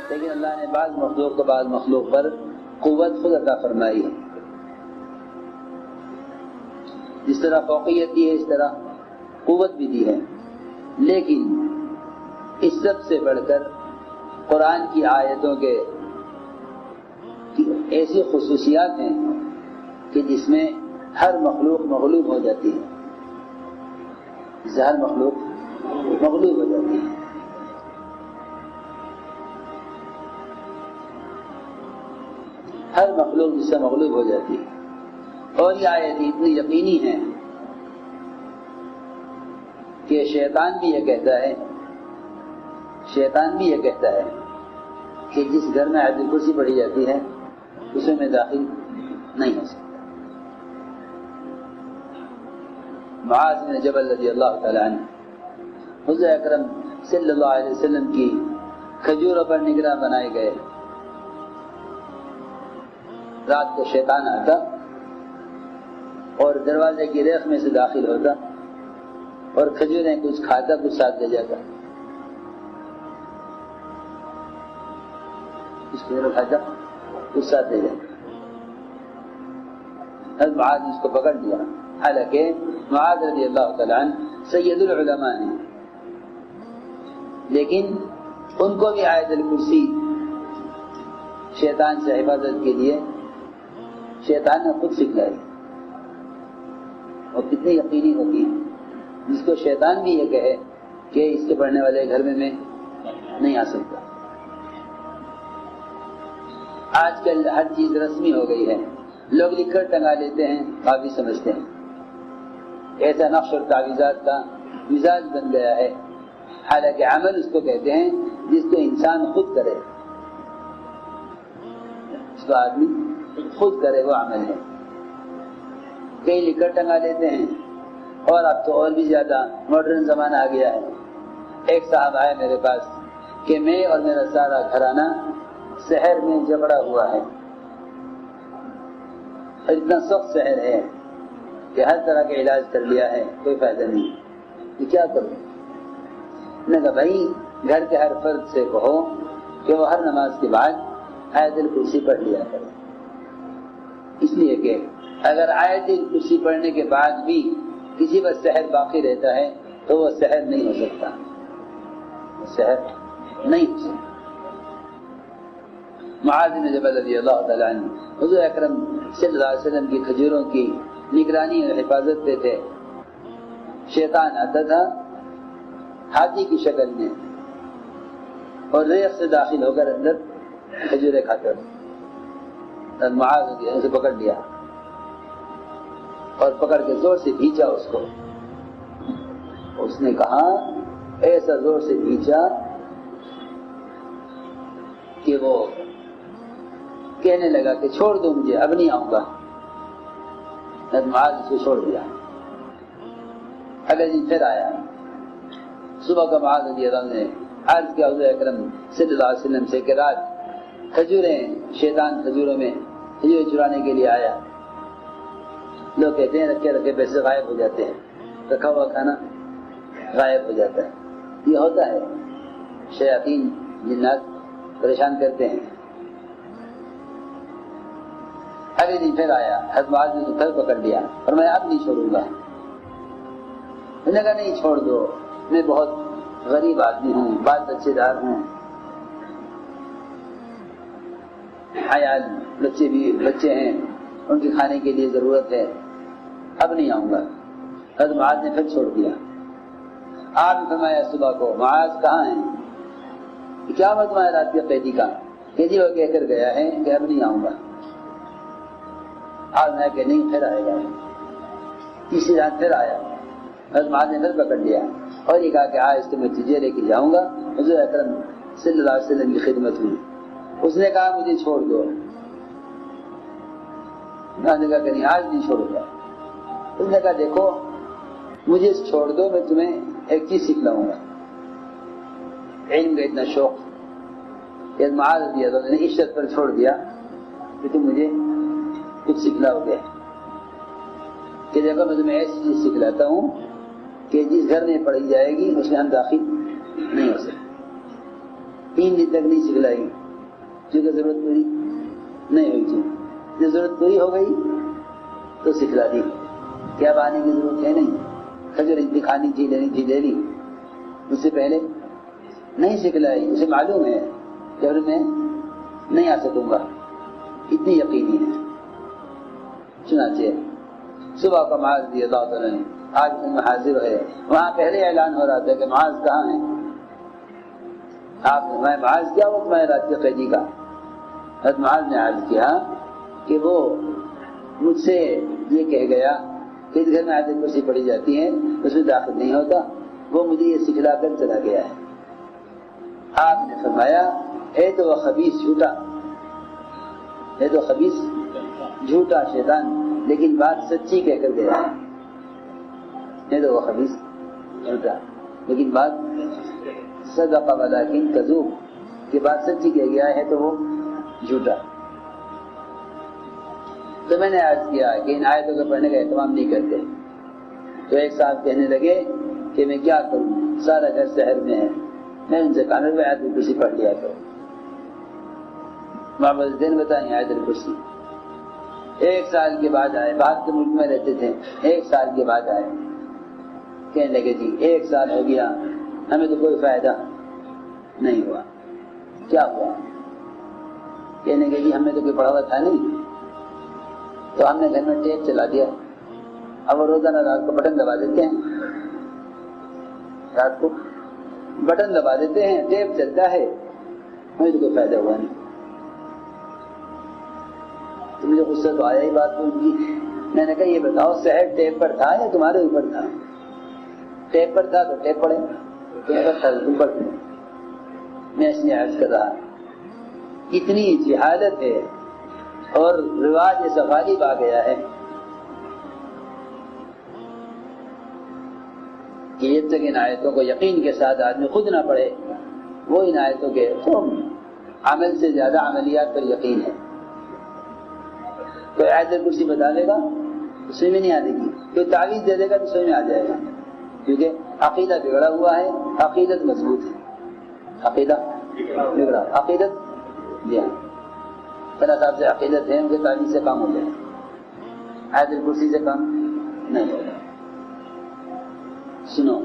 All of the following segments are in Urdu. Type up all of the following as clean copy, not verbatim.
لیکن اللہ نے بعض مخلوق کو بعض مخلوق پر قوت خود عطا فرمائی ہے. جس طرح فوقیت دی ہے اس طرح قوت بھی دی ہے. لیکن اس سب سے بڑھ کر قرآن کی آیتوں کے ایسی خصوصیات ہیں کہ جس میں ہر مخلوق مغلوب ہو جاتی ہے. ہر مخلوق مغلوب ہو جاتی ہے. ہر مخلوق جس سے مغلوب ہو جاتی ہے. اور یہ آیت اتنی یقینی ہے کہ شیطان بھی یہ کہتا ہے کہ جس گھر میں آیت الکرسی پڑھی جاتی ہے اس میں داخل نہیں ہو سکتا. معاذ بن جبل رضی اللہ تعالی عنہ حضور اکرم صلی اللہ علیہ وسلم کی کھجوروں پر نگراں بنائے گئے. رات کو شیطان آتا اور دروازے کی ریخ میں سے داخل ہوتا اور کھجوریں کچھ کھاتا کچھ ساتھ لے جاتا. کچھ کھجوریں کھاتا کچھ ساتھ لے جاتا. حضرت معاذ نے اس کو پکڑ لیا. حالانکہ معاذ رضی اللہ تعالیٰ عنہ سید العلماء ہیں، لیکن ان کو بھی آیت الکرسی شیطان سے حفاظت کے لیے شیطان نے خود سکھلائی. اور کتنی یقینی ہوگی جس کو شیطان بھی یہ کہے کہ اس کے پڑھنے والے گھر میں نہیں آ سکتا. آج کل ہر چیز رسمی ہو گئی ہے. لوگ لکھ کر ٹنگا لیتے ہیں، کافی سمجھتے ہیں. ایسا نقش اور تعویذات کا مزاج بن گیا ہے. حالانکہ عمل اس کو کہتے ہیں جس کو انسان خود کرے. اس کو آدمی خود کرے وہ عمل ہے. کئی لکھ کر ٹنگا لیتے ہیں. اور اب تو اور بھی زیادہ ماڈرن زمانہ آ گیا ہے. ایک صاحب آئے میرے پاس کہ میں اور میرا سارا گھرانہ شہر میں جھگڑا ہوا ہے. اتنا سخت شہر ہے کہ ہر طرح کا علاج کر لیا ہے، کوئی فائدہ نہیں. یہ کیا کروں؟ میں نے کہا بھائی گھر کے ہر فرد سے کہو کہ وہ ہر نماز کے بعد آیت الکرسی پڑھ لیا کرے. اس لیے کہ اگر آیت الکرسی پڑھنے کے بعد بھی کسی پر سحر باقی رہتا ہے تو وہ سحر نہیں ہو سکتا. سحر نہیں ہو سکتا. معاذ بن جبل رضی اللہ تعالیٰ عنہ حضور اکرم صلی اللہ علیہ وسلم کی کھجوروں کی نگرانی اور حفاظت پہ تھے. شیطان آتا تھا ہاتھی کی شکل میں اور ریخ سے داخل ہو کر اندر کھجوریں کھاتا تھا. معاذ رضی اللہ سے پکڑ لیا اور پکڑ کے زور سے کھینچا اس کو. اس نے کہا ایسا زور سے کھینچا کہ وہ کہنے لگا کہ چھوڑ دو مجھے، اب نہیں آؤں گا. معاذ اس کو چھوڑ دیا. اگلے دن پھر آیا. صبح کا معاذ رضی اللہ عنہ نے عرض کیا حضور اکرم صلی اللہ علیہ وسلم سے کہ رات کھجوریں شیطان کھجوروں میں کھجوریں چرانے کے لیے آیا. لوگ کہتے ہیں رکھے رکھے پیسے غائب ہو جاتے ہیں، رکھا ہوا کھانا غائب ہو جاتا ہے. یہ ہوتا ہے، شیاطین جنات پریشان کرتے ہیں. اگلے دن پھر آیا. حضرت معاذ نے پھر پکڑ لیا اور میں اب نہیں چھوڑوں گا. میں نے کہا نہیں چھوڑ دو، میں بہت غریب آدمی ہوں، بال بچے دار ہوں، عیال بچے ہیں، ان کے کھانے کے لیے ضرورت ہے، اب نہیں آؤں گا. حضرت معاذ نے پھر چھوڑ دیا. آپ نے فرمایا صبح کو معاذ کہاں ہیں؟ کیا میں تمہارے رات کے قیدی کا کہ جی وہ کہہ کر گیا ہے کہ اب نہیں آؤں گا. آج میں کہ نہیں پھر آئے گا. تیسری رات پھر آیا. حضرت معاذ نے پھر پکڑ لیا اور یہ کہا کہ آج تو میں تجھے لے کے جاؤں گا. حضور اکرم صلی اللہ علیہ وسلم کی خدمت ہوئی. اس نے کہا مجھے چھوڑ دو. میں نے کہا کہ نہیں آج نہیں چھوڑوں گا. اس نے کہا دیکھو مجھے چھوڑ دو، میں تمہیں ایک چیز سکھلاؤں گا. علم کا اتنا شوق کہ معاذ رضی اللہ عنہ نے اس شرط پر چھوڑ دیا کہ تم مجھے کچھ سکھلاؤ گے کہ دیکھو میں تمہیں ایسی چیز سکھلاتا ہوں کہ جس گھر میں پڑھی جائے گی اس میں ہم داخل نہیں ہو سکتے. 3 دن تک نہیں سکھلائی کیونکہ ضرورت پوری نہیں ہوئی تھی. جب ضرورت پوری ہو گئی تو سکھلا دی. کیا اب آنے کی ضرورت ہے نہیں. کھجور دکھانی تھی لینی تھی لے لی. اس سے پہلے نہیں سکھلائی. اسے معلوم ہے کہ میں نہیں آ سکوں گا، اتنی یقینی ہے. چنانچہ صبح کا معاذ رضی اللہ تعالیٰ نے آج میں حاضر ہے. وہاں پہلے اعلان ہو رہا تھا کہ معاذ کہاں ہے. آپ نے میں معاذ کیا وہ تمہارے رات کے قیدی کا. حضرت معاذ نے عرض کیا کہ وہ مجھ سے یہ کہہ گیا کہ اس گھر میں آیت کرسی پڑھی جاتی ہے اس میں داخل نہیں ہوتا، وہ مجھے یہ سکھلا کر چلا گیا ہے. آپ نے فرمایا ہے تو وہ خبیث جھوٹا، ہے تو خبیث جھوٹا شیطان، لیکن بات سچی کہہ کر گیا ہے تو وہ خبیث جھوٹا، لیکن بات صدق ولکن کذوب، کہ بات سچی کہہ گیا ہے تو وہ جھوٹا. تو میں نے عرض کیا کہ ان آیتوں کو پڑھنے کا اہتمام نہیں کرتے. تو ایک صاحب کہنے لگے کہ میں کیا کروں، سارا گھر شہر میں ہے. میں ان سے کہا میں آیت الکرسی پڑھ لیا کرو. محمد الدین بتائیں آیت الکرسی. 1 سال کے بعد آئے، باہر کے ملک میں رہتے تھے. 1 سال کے بعد آئے، کہنے لگے جی 1 سال ہو گیا ہمیں تو کوئی فائدہ نہیں ہوا. کیا ہوا؟ کہنے لگے جی ہم نے تو کوئی پڑھا ہوا تھا نہیں، تو ہم نے گھر میں ٹیپ چلا دیا. اب وہ روزانہ رات کو بٹن دبا دیتے ہیں، رات کو بٹن دبا دیتے ہیں، ٹیپ چلتا ہے، ہمیں تو کوئی فائدہ ہوا نہیں. تو مجھے غصہ تو آیا ہی بات کو. میں نے کہا یہ بتاؤ شہر ٹیپ پر تھا یا تمہارے اوپر تھا؟ ٹیپ پر تھا تو ٹیپ پڑے، ٹیپ پر تھا تو تم پڑھتے. میں اس لیے عرض کر رہا اتنی جہالت ہے اور رواج ایسا غالب آ گیا ہے کہ جب تک ان آیتوں کو یقین کے ساتھ آدمی خود نہ پڑھے، وہ ان آیتوں کے عمل سے زیادہ عملیات پر یقین ہے. کوئی آیت الکرسی بتا دے گا تو سمجھ میں نہیں آنے گی، کوئی تعویذ دے دے گا تو سمجھ میں آ جائے گا، کیونکہ عقیدہ بگڑا ہوا ہے. عقیدت مضبوط ہے، عقیدہ بگڑا، عقیدت جی ہاں فلاں صاحب سے عقیدت ہے ان کے تعویذ سے کام ہو جائے، آیت الکرسی سے کام نہیں ہوگا. سنو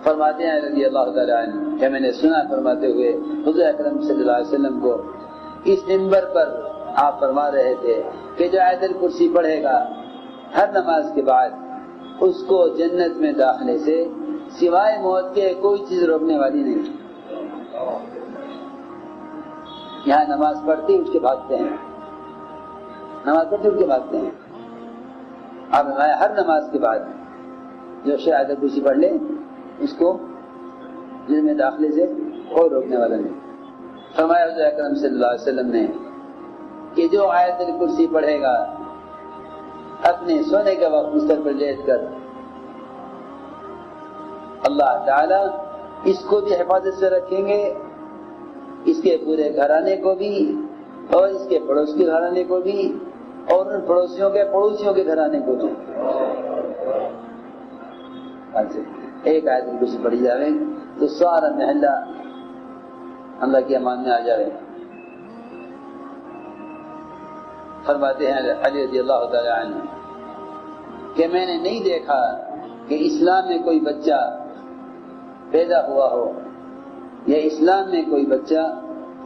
فرماتے ہیں رضی اللہ تعالیٰ عنہ کہ میں نے سنا فرماتے ہوئے حضور اکرم صلی اللہ علیہ وسلم کو اس منبر پر آپ فرما رہے تھے کہ جو آیت الکرسی پڑھے گا ہر نماز کے بعد اس کو جنت میں داخلے سے سوائے موت کے کوئی چیز روکنے والی نہیں. یہاں نماز پڑھتے اٹھ کے بھاگتے ہیں، نماز پڑھتے اٹھ کے بھاگتے ہیں. آپ ہر نماز کے بعد جو شخص آیت الکرسی پڑھ لے اس کو جنت میں داخلے سے کوئی روکنے والا نہیں. فرمایا حضور اکرم صلی اللہ علیہ وسلم نے کہ جو آیت الکرسی پڑھے گا اپنے سونے کے وقت بستر پر لیٹ کر، اللہ تعالی اس کو بھی حفاظت سے رکھیں گے، اس کے پورے گھرانے کو بھی اور اس کے پڑوس کے گھرانے کو بھی اور ان پڑوسیوں کے گھرانے کو بھی. ایک آیت الکرسی پڑھی جائے تو سارا محلہ اللہ کی امان میں آ جائے. فرماتے ہیں علی رضی اللہ تعالی عنہ کہ میں نے نہیں دیکھا کہ اسلام میں کوئی بچہ پیدا ہوا ہو یا اسلام میں کوئی بچہ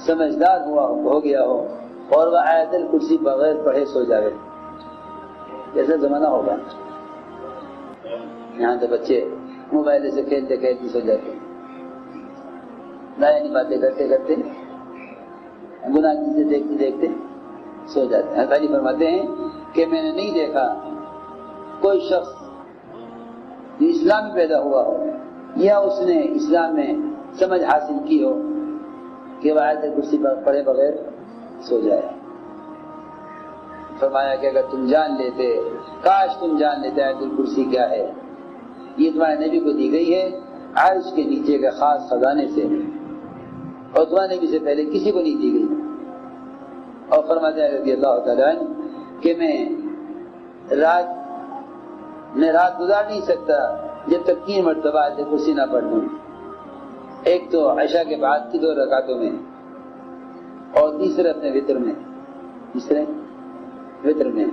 سمجھدار ہو گیا ہو اور وہ آیت الکرسی بغیر پڑھے سو جائے. کیسا زمانہ ہوگا. یہاں تو بچے موبائل سے کھیلتے کھیلتے سو جاتے، نئی باتیں کرتے کرتے گناہ چیزیں دیکھتے دیکھتے سو جاتے ہیں. حضرت فرماتے ہیں کہ میں نے نہیں دیکھا کوئی شخص جو اسلام میں پیدا ہوا ہو یا اس نے اسلام میں سمجھ حاصل کی ہو کہ وہ آیت الکرسی پڑھے بغیر سو جائے. فرمایا کہ اگر تم جان لیتے، کاش تم جان لیتے آیت الکرسی کیا ہے. یہ تمہارے نبی کو دی گئی ہے عرش کے نیچے کے خاص خزانے سے، اور تمہارے نبی سے پہلے کسی کو نہیں دی گئی. اور فرماتے ہیں رضی اللہ تعالیٰ عنہ کہ میں رات گزار نہیں سکتا جب تک 3 مرتبہ آیت الکرسی نہ پڑھ لوں. ایک تو عشاء کے بعد کی 2 رکعتوں میں، اور تیسرے اپنے وطر میں، تیسرے وطر میں،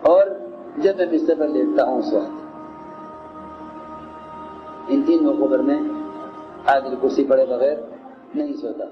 اور جب میں بستر پر لیٹتا ہوں اس وقت، ان 3 موقعوں پر میں آیت الکرسی پڑھے بغیر نہیں سوتا۔